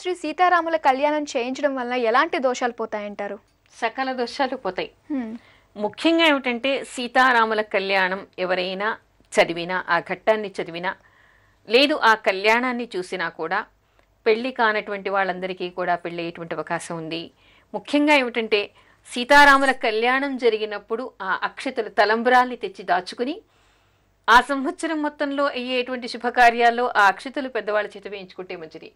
శ్రీ సీతారాముల కళ్యాణం చేయించడం వల్ల ఎలాంటి దోషాలు పోతాయంటారు? సకల దోషాలు పోతాయి. ముఖ్యంగా ఏమిటంటే సీతారాముల కళ్యాణం ఎవరైనా చదివినా, ఆ ఘట్టాన్ని చదివినా, లేదు ఆ కళ్యాణాన్ని చూసినా కూడా పెళ్లి కానటువంటి వాళ్ళందరికీ కూడా పెళ్ళయ్యేటువంటి అవకాశం ఉంది. ముఖ్యంగా ఏమిటంటే సీతారాముల కళ్యాణం జరిగినప్పుడు ఆ అక్షతలు తలంబ్రాల్ని తెచ్చి దాచుకుని ఆ సంవత్సరం మొత్తంలో అయ్యేటువంటి శుభకార్యాల్లో ఆ అక్షతలు పెద్దవాళ్ళ చేత వేయించుకుంటే మంచిది.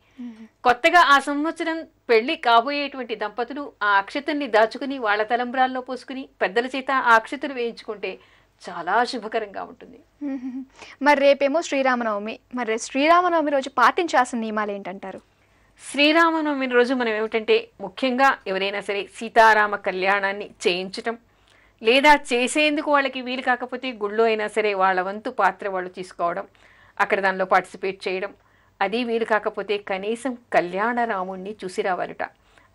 కొత్తగా ఆ సంవత్సరం పెళ్లి కాబోయేటువంటి దంపతులు ఆ అక్షతల్ని దాచుకుని వాళ్ళ తలంబ్రాల్లో పోసుకుని పెద్దల చేత ఆ అక్షతలు వేయించుకుంటే చాలా శుభకరంగా ఉంటుంది. మరి రేపేమో శ్రీరామనవమి, మరి శ్రీరామనవమి రోజు పాటించాల్సిన నియమాలు ఏంటంటారు? శ్రీరామనవమి రోజు మనం ఏమిటంటే ముఖ్యంగా ఎవరైనా సరే సీతారామ కళ్యాణాన్ని చేయించటం, లేదా చేసేందుకు వాళ్ళకి వీలు కాకపోతే గుళ్ళో అయినా సరే వాళ్ళ వంతు పాత్ర వాళ్ళు తీసుకోవడం, అక్కడ దానిలో పార్టిసిపేట్ చేయడం, అది వీలు కాకపోతే కనీసం కళ్యాణ రాముణ్ణి చూసి రావాలట.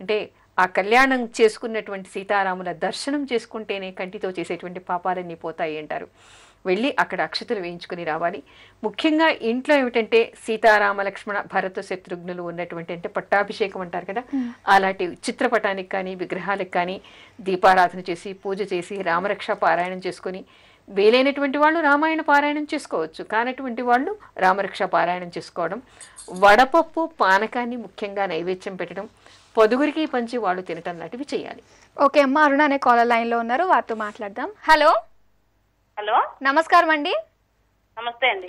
అంటే ఆ కళ్యాణం చేసుకున్నటువంటి సీతారాముల దర్శనం చేసుకుంటేనే కంటితో చేసేటువంటి పాపాలన్నీ పోతాయి అంటారు. వెళ్ళి అక్కడ అక్షతలు వేయించుకుని రావాలి. ముఖ్యంగా ఇంట్లో ఏమిటంటే సీతారామ లక్ష్మణ భరత శత్రుఘ్నులు ఉన్నటువంటి, అంటే పట్టాభిషేకం అంటారు కదా, అలాంటి చిత్రపటానికి కానీ విగ్రహాలకు కానీ దీపారాధన చేసి పూజ చేసి రామరక్ష పారాయణం చేసుకొని, వీలైనటువంటి వాళ్ళు రామాయణ పారాయణం చేసుకోవచ్చు, కానటువంటి వాళ్ళు రామరక్ష పారాయణం చేసుకోవడం, వడపప్పు పానకాన్ని ముఖ్యంగా నైవేద్యం పెట్టడం, పొదుగురికి పంచి వాళ్ళు తినటం లాంటివి చేయాలి. ఓకే అమ్మ, అరుణ అనే కాలర్ లైన్లో ఉన్నారు, వారితో మాట్లాడదాం. హలో హలో, నమస్కారం అండి. నమస్తే అండి.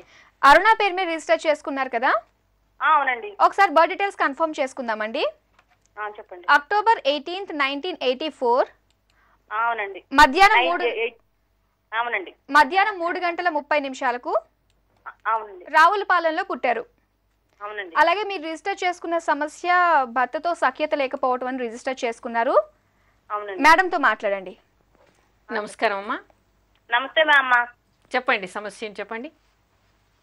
అరుణ పేరు మీద రిజిస్టర్ చేసుకున్నారు కదా? అవునండి. ఒకసారి బర్త్ డీటెయిల్స్ కన్ఫర్మ్ చేసుకుందామండి. చెప్పండి. అక్టోబర్ 18, 1984 అవునండి. మధ్యాహ్నం అవునండి. 3:30 అవునండి. రావులపాలెంలో పుట్టారు. అవునండి. అలాగే మీరు రిజిస్టర్ చేసుకున్న సమస్య భర్తతో సఖ్యత లేకపోవడం అని రిజిస్టర్ చేసుకున్నారు. అవునండి. మేడంతో మాట్లాడండి. నమస్కారం అమ్మా. నమస్తే అమ్మ. చెప్పండి, సమస్యను చెప్పండి.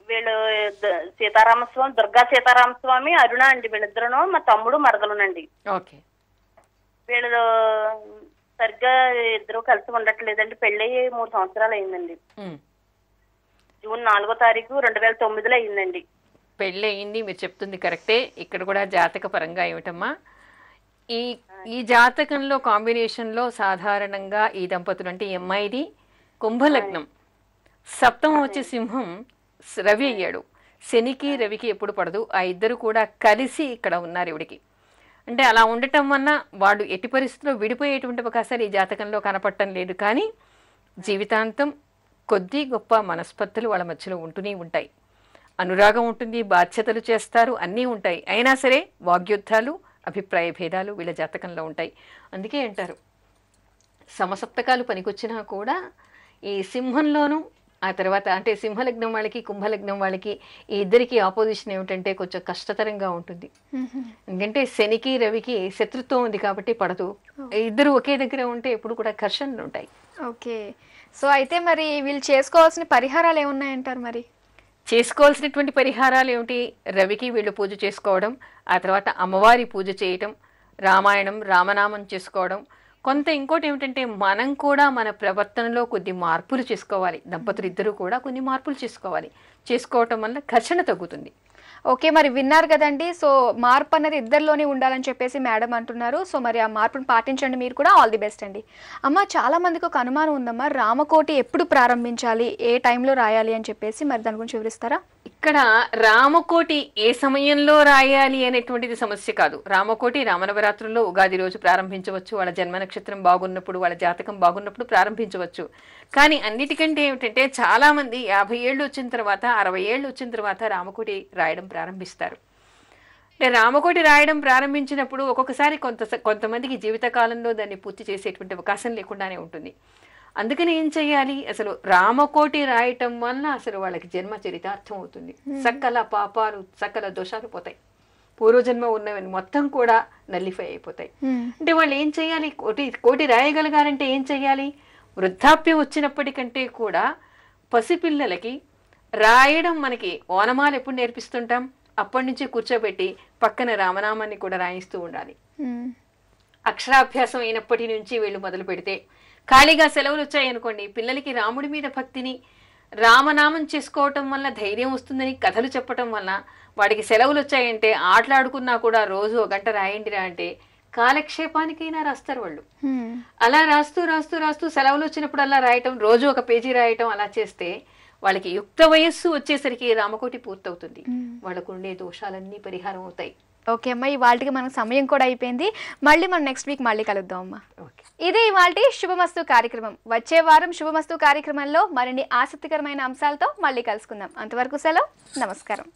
వీళ్ళు సీతారామస్వామి, దుర్గా సీతారామస్వామి, అరుణ అండి. వీళ్ళిద్దరును మా తమ్ముడు మరదలునండి. ఓకే. వీళ్ళు సరిగ్గా ఇద్దరు కలిసి ఉండట్లేదండి. పెళ్ళయి 3 సంవత్సరాలు అయిందండి. జూన్ 4వ తారీఖు 2009లో అయిందండి. పెళ్ళి అయింది, మీరు చెప్తుంది కరెక్టే. ఇక్కడ కూడా జాతక పరంగా ఏమిటమ్మా, ఈ జాతకంలో కాంబినేషన్లో సాధారణంగా ఈ దంపతులు, అంటే అమ్మాయిది కుంభలగ్నం, సప్తమం వచ్చి సింహం, రవి అయ్యాడు. శనికి రవికి ఎప్పుడు పడదు, ఆ ఇద్దరు కూడా కలిసి ఇక్కడ ఉన్నారు ఇవిడికి. అంటే అలా ఉండటం వల్ల వాళ్ళు ఎట్టి పరిస్థితుల్లో విడిపోయేటువంటి అవకాశాలు ఈ జాతకంలో కనపడటం లేదు. కానీ జీవితాంతం కొద్ది గొప్ప మనస్పర్ధలు వాళ్ళ మధ్యలో ఉంటూనే ఉంటాయి. అనురాగం ఉంటుంది, బాధ్యతలు చేస్తారు, అన్నీ ఉంటాయి. అయినా సరే వాగ్యుద్ధాలు, అభిప్రాయ భేదాలు వీళ్ళ జాతకంలో ఉంటాయి. అందుకే అంటారు సమసప్తకాలు పనికొచ్చినా కూడా ఈ సింహంలోనూ, ఆ తర్వాత అంటే సింహలగ్నం వాళ్ళకి కుంభలగ్నం వాళ్ళకి ఈ ఇద్దరికి ఆపోజిషన్ ఏమిటంటే కొంచెం కష్టతరంగా ఉంటుంది. ఎందుకంటే శనికి రవికి శత్రుత్వం ఉంది కాబట్టి పడదు. ఇద్దరు ఒకే దగ్గర ఉంటే ఎప్పుడు కూడా ఘర్షణలు ఉంటాయి. ఓకే. సో అయితే మరి వీళ్ళు చేసుకోవాల్సిన పరిహారాలు ఏమున్నాయంటారు? మరి చేసుకోవాల్సినటువంటి పరిహారాలు ఏమిటి? రవికి వీళ్ళు పూజ చేసుకోవడం, ఆ తర్వాత అమ్మవారి పూజ చేయటం, రామాయణం రామనామం చేసుకోవడం. కొంత ఇంకోటి ఏమిటంటే మనం కూడా మన ప్రవర్తనలో కొద్ది మార్పులు చేసుకోవాలి. దంపతులు ఇద్దరు కూడా కొన్ని మార్పులు చేసుకోవటం వల్ల ఘర్షణ తగ్గుతుంది. ఓకే, మరి విన్నారు కదండి. సో మార్పు అనేది ఇద్దరిలోనే ఉండాలని చెప్పేసి మేడం అంటున్నారు. సో మరి ఆ మార్పును పాటించండి మీరు కూడా. ఆల్ ది బెస్ట్ అండి. అమ్మ, చాలా మందికి ఒక అనుమానం ఉందమ్మా, రామకోటి ఎప్పుడు ప్రారంభించాలి, ఏ టైంలో రాయాలి అని చెప్పేసి, మరి దాని గురించి వివరిస్తారా? ఇక్కడ రామకోటి ఏ సమయంలో రాయాలి అనేటువంటిది సమస్య కాదు. రామకోటి రామనవరాత్రుల్లో ఉగాది రోజు ప్రారంభించవచ్చు. వాళ్ళ జన్మ నక్షత్రం బాగున్నప్పుడు, వాళ్ళ జాతకం బాగున్నప్పుడు ప్రారంభించవచ్చు. కానీ అన్నిటికంటే ఏమిటంటే చాలామంది 50 ఏళ్ళు వచ్చిన తర్వాత, 60 ఏళ్ళు వచ్చిన తర్వాత రామకోటి రాయడం ప్రారంభిస్తారు. అంటే రామకోటి రాయడం ప్రారంభించినప్పుడు ఒక్కొక్కసారి కొంతమందికి జీవితకాలంలో దాన్ని పూర్తి చేసేటువంటి అవకాశం లేకుండానే ఉంటుంది. అందుకని ఏం చెయ్యాలి? అసలు రామకోటి రాయటం వల్ల అసలు వాళ్ళకి జన్మ చరితార్థం అవుతుంది. సకల పాపాలు, సకల దోషాలు పోతాయి. పూర్వజన్మ ఉన్నవన్నీ మొత్తం కూడా నల్లిఫై అయిపోతాయి. అంటే వాళ్ళు ఏం చెయ్యాలి? కోటి రాయగలగాలంటే ఏం చెయ్యాలి? వృద్ధాప్యం వచ్చినప్పటికంటే కూడా పసిపిల్లలకి రాయడం, మనకి ఓనమాలు ఎప్పుడు నేర్పిస్తుంటాం, అప్పటి నుంచి కూర్చోబెట్టి పక్కన రామనామాన్ని కూడా రాయిస్తూ ఉండాలి. అక్షరాభ్యాసం అయినప్పటి నుంచి వీళ్ళు మొదలు పెడితే, ఖాళీగా సెలవులు వచ్చాయనుకోండి, పిల్లలకి రాముడి మీద భక్తిని, రామనామం చేసుకోవటం వల్ల ధైర్యం వస్తుందని కథలు చెప్పటం వల్ల వాడికి సెలవులు వచ్చాయంటే ఆటలాడుకున్నా కూడా రోజు 1 గంట రాయండిరా అంటే కాలక్షేపానికైనా రాస్తారు వాళ్ళు. అలా రాస్తూ రాస్తూ రాస్తూ సెలవులు వచ్చినప్పుడల్లా రాయటం, రోజు 1 పేజీ రాయటం అలా చేస్తే వాళ్ళకి యుక్త వయస్సు వచ్చేసరికి రామకోటి పూర్తవుతుంది. వాళ్ళకు ఉండే దోషాలన్నీ పరిహారం అవుతాయి. ఓకే అమ్మ, ఇవాళకి మనకు సమయం కూడా అయిపోయింది. మళ్ళీ మనం నెక్స్ట్ వీక్ మళ్ళీ కలుద్దాం అమ్మా. ఇదే ఇవాళ శుభమస్తు కార్యక్రమం. వచ్చే వారం శుభమస్తు కార్యక్రమంలో మరిన్ని ఆసక్తికరమైన అంశాలతో మళ్ళీ కలుసుకుందాం. అంతవరకు సెలవు, నమస్కారం.